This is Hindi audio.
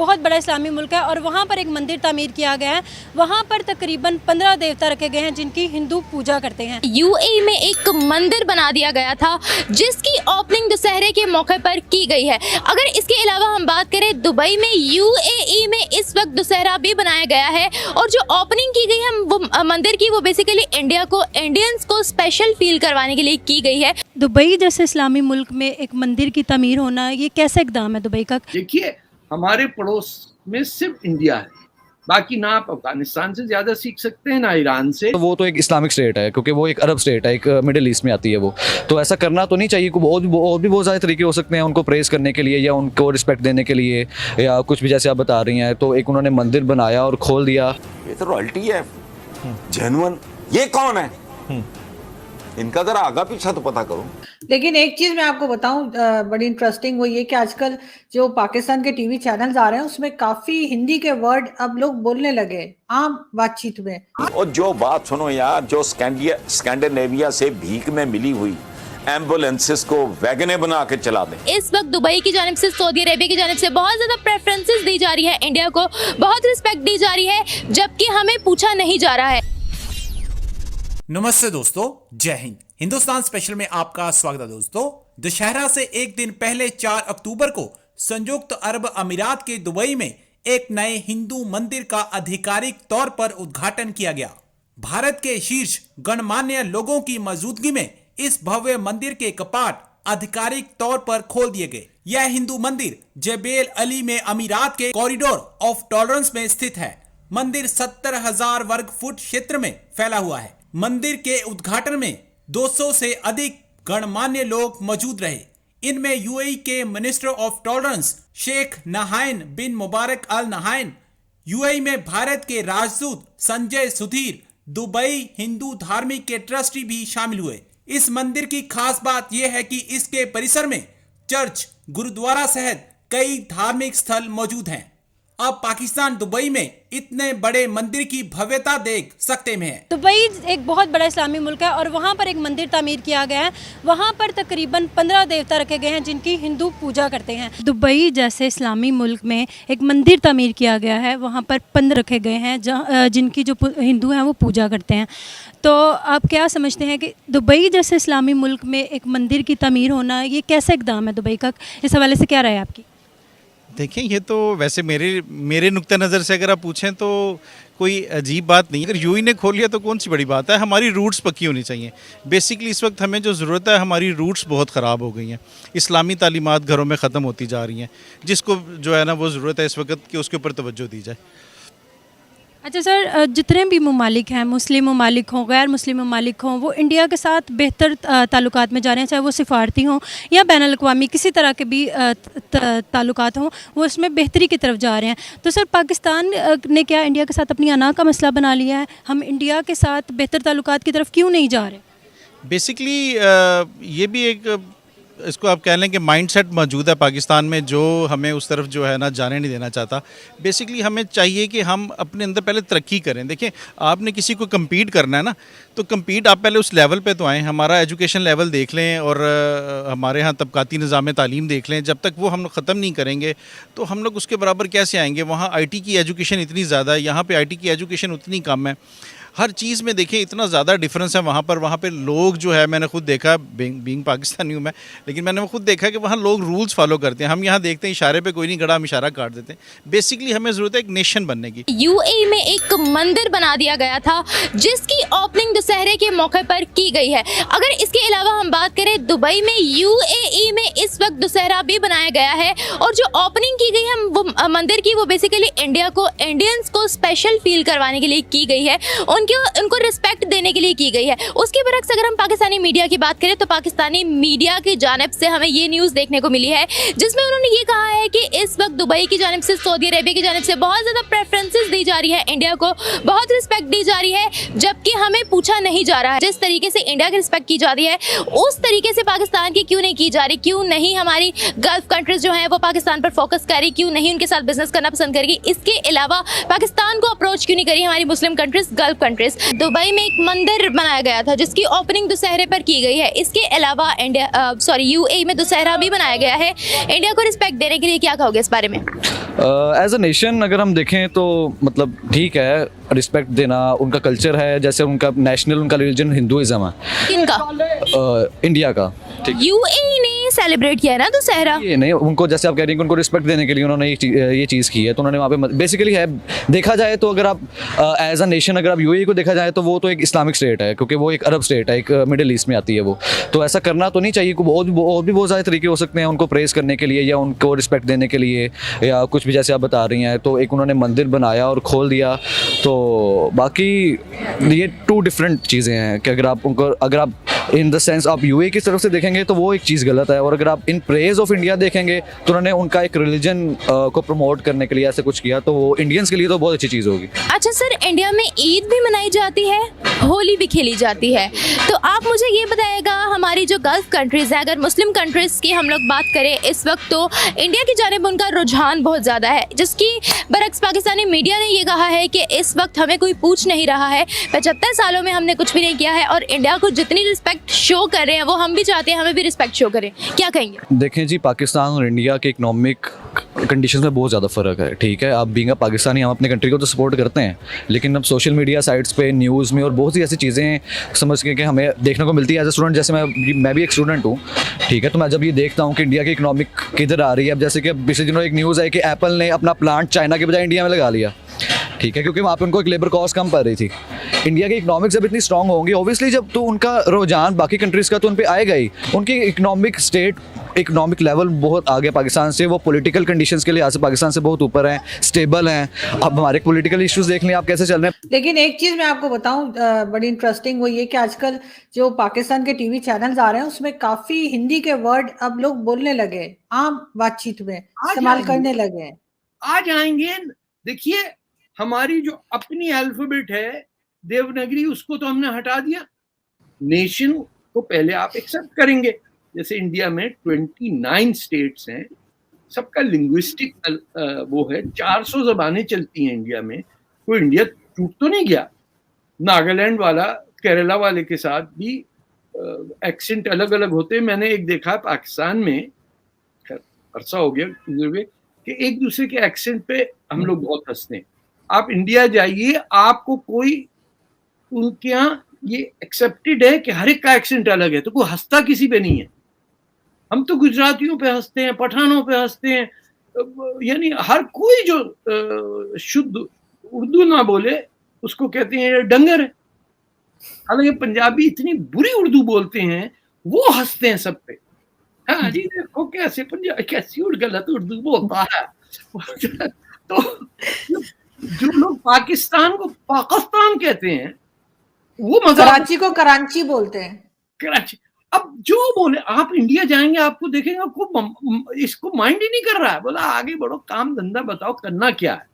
बहुत बड़ा इस्लामी मुल्क है और वहाँ पर एक मंदिर तामीर किया गया है। वहाँ पर तकरीबन 15 देवता रखे गए हैं जिनकी हिंदू पूजा करते हैं। यूएई में एक मंदिर बना दिया गया था जिसकी ओपनिंग दशहरे के मौके पर की गई है। अगर इसके अलावा हम बात करें दुबई में यूएई में इस वक्त दशहरा भी बनाया गया है और जो ओपनिंग की गई है वो मंदिर की वो बेसिकली इंडियंस को स्पेशल फील करवाने के लिए की गई है। दुबई जैसे इस्लामी मुल्क में एक मंदिर की तामीर होना ये कैसा इक़दाम है दुबई का? देखिए, हमारे पड़ोस में सिर्फ इंडिया है, बाकी ना आप अफगानिस्तान से ज्यादा सीख सकते हैं ना ईरान से। तो वो तो एक इस्लामिक स्टेट है, क्योंकि वो एक अरब स्टेट है, एक मिडिल ईस्ट में आती है वो। तो ऐसा करना तो नहीं चाहिए। और भी बहुत सारे तरीके हो सकते हैं उनको प्रेस करने के लिए या उनको रिस्पेक्ट देने के लिए या कुछ भी, जैसे आप बता रही हैं। तो एक उन्होंने मंदिर बनाया और खोल दिया। ये तो रॉयल्टी है, जेन्युइन। ये कौन है? इनका जरा आगा पीछा तो पता करो। लेकिन एक चीज मैं आपको बताऊं बड़ी इंटरेस्टिंग, वो ये कि आजकल जो पाकिस्तान के टीवी चैनल्स आ रहे हैं उसमें काफी हिंदी के वर्ड अब लोग बोलने लगे आम बातचीत में। और जो बात सुनो यार, जो स्कैंडिनेविया से भीख में मिली हुई एम्बुलेंसेस को वैगने बना के चला दें। इस वक्त दुबई की जानिब से, सऊदी अरेबिया की जानिब से बहुत ज्यादा प्रेफरेंसेस दी जा रही है, इंडिया को बहुत रिस्पेक्ट दी जा रही है, जबकि हमें पूछा नहीं जा रहा है। नमस्ते दोस्तों, जय हिंद। हिंदुस्तान स्पेशल में आपका स्वागत है दोस्तों। दशहरा से एक दिन पहले 4 अक्टूबर को संयुक्त अरब अमीरात के दुबई में एक नए हिंदू मंदिर का आधिकारिक तौर पर उद्घाटन किया गया। भारत के शीर्ष गणमान्य लोगों की मौजूदगी में इस भव्य मंदिर के कपाट आधिकारिक तौर पर खोल दिए गए। यह हिंदू मंदिर जेबेल अली में अमीरात के कॉरिडोर ऑफ टॉलरेंस में स्थित है। मंदिर 70,000 वर्ग फुट क्षेत्र में फैला हुआ है। मंदिर के उद्घाटन में 200 से अधिक गणमान्य लोग मौजूद रहे। इनमें यूएई के minister of tolerance Sheikh Nahyan bin Mubarak Al Nahyan, UAE में भारत के राजदूत संजय सुधीर, दुबई हिंदू धार्मिक के ट्रस्टी भी शामिल हुए। इस मंदिर की खास बात यह है कि इसके परिसर में चर्च, गुरुद्वारा सहित कई धार्मिक स्थल मौजूद हैं। अब पाकिस्तान दुबई में इतने बड़े मंदिर की भव्यता देख सकते हैं। दुबई एक बहुत बड़ा इस्लामी मुल्क है और वहाँ पर एक मंदिर तामीर किया गया है। वहाँ पर तकरीबन 15 देवता रखे गए हैं जिनकी हिंदू पूजा करते हैं। दुबई जैसे इस्लामी मुल्क में एक मंदिर तामीर किया गया है, वहाँ पर 15 रखे गए हैं जिनकी जो हिंदू हैं वो पूजा करते हैं। तो आप क्या समझते हैं कि दुबई जैसे इस्लामी मुल्क में एक मंदिर की तामीर होना ये कैसा इक़दाम है दुबई का? इस हवाले से क्या राय है आपकी? देखिए, ये तो वैसे मेरे नुक्ता नज़र से अगर आप पूछें तो कोई अजीब बात नहीं। अगर यूएई ने खोल लिया तो कौन सी बड़ी बात है। हमारी रूट्स पक्की होनी चाहिए। बेसिकली इस वक्त हमें जो ज़रूरत है, हमारी रूट्स बहुत ख़राब हो गई हैं। इस्लामी तालीमात घरों में ख़त्म होती जा रही हैं, जिसको जो है ना वो ज़रूरत है इस वक्त कि उसके ऊपर तवज्जो दी जाए। अच्छा सर, जितने भी ममालिक हैं, मुस्लिम ममालिक हों, गैर मुस्लिम ममालिक हों, वो इंडिया के साथ बेहतर ताल्लुकात में जा रहे हैं, चाहे वो सिफारती हों या बैनुल-अक़वामी किसी तरह के भी ताल्लुकात हों, वो इसमें बेहतरी की तरफ जा रहे हैं। तो सर, पाकिस्तान ने क्या इंडिया के साथ अपनी अना का मसला बना लिया है? हम इंडिया के साथ बेहतर ताल्लुकात की तरफ क्यों नहीं जा रहे? बेसिकली ये भी एक, इसको आप कह लें कि माइंडसेट मौजूद है पाकिस्तान में, जो हमें उस तरफ जो है ना जाने नहीं देना चाहता। बेसिकली हमें चाहिए कि हम अपने अंदर पहले तरक्की करें। देखिए, आपने किसी को कम्पीट करना है ना, तो कम्पीट आप पहले उस लेवल पे तो आएँ। हमारा एजुकेशन लेवल देख लें और हमारे यहाँ तबकाती निज़ाम तालीम देख लें। जब तक वो हम लोग ख़त्म नहीं करेंगे तो हम लोग उसके बराबर कैसे आएंगे? वहाँ आईटी की एजुकेशन इतनी ज़्यादा है, यहाँ पर आईटी की एजुकेशन उतनी कम है। हर चीज़ में देखें इतना ज़्यादा डिफरेंस है। वहाँ पे लोग जो है, मैंने खुद देखा, बीइंग पाकिस्तानी हूँ मैं, लेकिन मैंने वो खुद देखा कि वहाँ लोग रूल्स फॉलो करते हैं। हम यहाँ देखते हैं इशारे पे कोई नहीं खड़ा, हम इशारा काट देते हैं। बेसिकली हमें ज़रूरत है एक नेशन बनने की। यूएई में एक मंदिर बना दिया गया था जिसकी ओपनिंग दशहरे के मौके पर की गई है। अगर इसके अलावा हम बात करें दुबई में यूएई में इस वक्त दशहरा भी बनाया गया है और जो ओपनिंग की गई है वो मंदिर की, वो बेसिकली इंडियंस को स्पेशल फील करवाने के लिए की गई है, उनको रिस्पेक्ट देने के लिए की गई है। उसके बरक्स अगर हम पाकिस्तानी मीडिया की बात करें तो पाकिस्तानी मीडिया की जानिब से हमें ये न्यूज़ देखने को मिली है जिसमें उन्होंने ये कहा है कि इस वक्त दुबई की जानिब से, सऊदी अरेबिया की जानिब से बहुत ज़्यादा प्रेफरेंसेस दी जा रही है, इंडिया को बहुत रिस्पेक्ट दी जा रही है, जबकि हमें पूछा नहीं जा रहा है। जिस तरीके से इंडिया की रिस्पेक्ट की जा रही है उस तरीके से पाकिस्तान की क्यों नहीं की जा रही? क्यों नहीं हमारी गल्फ कंट्रीज जो हैं वो पाकिस्तान पर फोकस कर रही? क्यों नहीं उनके साथ बिजनेस करना पसंद करेगी? इसके अलावा पाकिस्तान को अप्रोच क्यों नहीं करी हमारी Muslim countries, gulf countries? Dubai में एक मंदिर बनाया गया था जिसकी ओपनिंग दशहरे पर की गई है। इसके अलावा यूएई में दशहरा भी बनाया गया है। इंडिया को रिस्पेक्ट देने के लिए क्या कहोगे इस बारे में? एज अ नेशन अगर हम देखें तो मतलब ठीक है, रिस्पेक्ट देना, उनका कल्चर है, जैसे उनका नेशनल उनका रिलीजन हिंदुइज्म है। इनका इंडिया का ठीक यूएई ने सेलिब्रेट किया है ना दुशहरा। ये नहीं, उनको जैसे आप कह रही हैं कि उनको रिस्पेक्ट देने के लिए उन्होंने ये चीज़ की है, तो उन्होंने वहाँ पे बेसिकली है, देखा जाए तो अगर आप एज अ नेशन अगर आप यूएई को देखा जाए तो वो तो एक इस्लामिक स्टेट है, क्योंकि वो एक अरब स्टेट है, एक मिडिल ईस्ट में आती है वो। तो ऐसा करना तो नहीं चाहिए, और भी बहुत सारे तरीके हो सकते हैं उनको प्रेस करने के लिए या उनको रिस्पेक्ट देने के लिए या कुछ भी, जैसे आप बता रही हैं। तो एक उन्होंने मंदिर बनाया और खोल दिया, तो बाकी ये टू डिफरेंट चीज़ें हैं कि अगर आप इन द सेंस आप यूएई की तरफ से देखेंगे तो वो एक चीज़ गलत है, और अगर आप इन प्रेज ऑफ इंडिया देखेंगे तो उन्होंने उनका एक रिलीजन को प्रमोट करने के लिए ऐसे कुछ किया, तो वो इंडियंस के लिए तो बहुत अच्छी चीज़ होगी। अच्छा सर, इंडिया में ईद भी मनाई जाती है, होली भी खेली जाती है, तो आप मुझे ये बताइएगा, हमारी जो गल्फ कंट्रीज़ है, अगर मुस्लिम कंट्रीज़ की हम लोग बात करें इस वक्त, तो इंडिया की जानिब उनका रुझान बहुत ज़्यादा है, जिसकी बरक्स पाकिस्तानी मीडिया ने ये कहा है कि इस वक्त हमें कोई पूछ नहीं रहा है, 75 सालों में हमने कुछ भी नहीं किया है और इंडिया को जितनी रिस्पेक्ट शो कर रहे हैं वो हम भी चाहते हैं हमें भी रिस्पेक्ट शो करें। क्या कहेंगे? देखें जी, पाकिस्तान और इंडिया के इकोनॉमिक कंडीशंस में बहुत ज़्यादा फ़र्क है, ठीक है। आप बीइंग अ पाकिस्तानी हम अपने कंट्री को तो सपोर्ट करते हैं, लेकिन अब सोशल मीडिया साइट्स पे, न्यूज़ में और बहुत सी ऐसी चीज़ें समझ के कि हमें देखने को मिलती है एज ए स्टूडेंट। जैसे मैं भी एक स्टूडेंट हूँ, ठीक है, तो मैं जब ये देखता हूँ कि इंडिया की इकोनॉमिक किधर आ रही है, अब जैसे कि अब पिछले दिनों एक न्यूज़ है कि एप्पल ने अपना प्लांट चाइना के बजाय इंडिया में लगा लिया, ठीक है, क्योंकि वहाँ पे उनको एक लेबर कॉस्ट कम पड़ रही थी। इंडिया की इकोनॉमिक्स जब इतनी स्ट्रांग होंगी, ऑब्वियसली जब तो उनका रुझान बाकी कंट्रीज़ का तो उन पे आएगा ही। उनकी इकोनॉमिक लेवल बहुत आगे पाकिस्तान से, वो पॉलिटिकल कंडीशंस के लिहाज से पाकिस्तान से बहुत ऊपर हैं, स्टेबल हैं। अब हमारे पॉलिटिकल इश्यूज देख लें आप कैसे चल रहे हैं। लेकिन एक चीज मैं आपको बताऊं बड़ी इंटरेस्टिंग, वो ये कि आजकल जो पाकिस्तान के टीवी चैनल्स आ रहे हैं उसमें काफी हिंदी के वर्ड अब लोग बोलने लगे, आम बातचीत में इस्तेमाल करने लगे हैं। आ जाएंगे। देखिए, हमारी जो अपनी अल्फाबेट है देवनागरी, उसको तो हमने हटा दिया। नेशन को पहले आप एक्सेप्ट करेंगे, जैसे इंडिया में 29 स्टेट्स हैं, सबका लिंग्विस्टिक वो है, 400 ज़बानें चलती हैं इंडिया में। कोई इंडिया टूट तो नहीं गया। नागालैंड वाला केरला वाले के साथ भी एक्सेंट अलग अलग होते हैं। मैंने एक देखा पाकिस्तान में, अरसा हो गया कि एक दूसरे के एक्सेंट पे हम लोग बहुत हंसते हैं। आप इंडिया जाइए, आपको कोई उनके यहाँ ये एक्सेप्टेड है कि हर एक का एक्सेंट अलग है, तो कोई हंसता किसी पे नहीं है। हम तो गुजरातियों पे हंसते हैं, पठानों पे हंसते हैं, यानी हर कोई जो शुद्ध उर्दू ना बोले उसको कहते हैं डंगर है। हालांकि पंजाबी इतनी बुरी उर्दू बोलते हैं, वो हंसते हैं सब पे। हाँ जी, देखो कैसे पंजाबी कैसी गलत उर्दू बोलता है। तो जो लोग पाकिस्तान को पाकिस्तान कहते हैं, वो कराची को करांची बोलते हैं। कराची। अब जो बोले, आप इंडिया जाएंगे आपको देखेंगे, आपको इसको माइंड ही नहीं कर रहा है। बोला आगे बढ़ो, काम धंधा बताओ, करना क्या है।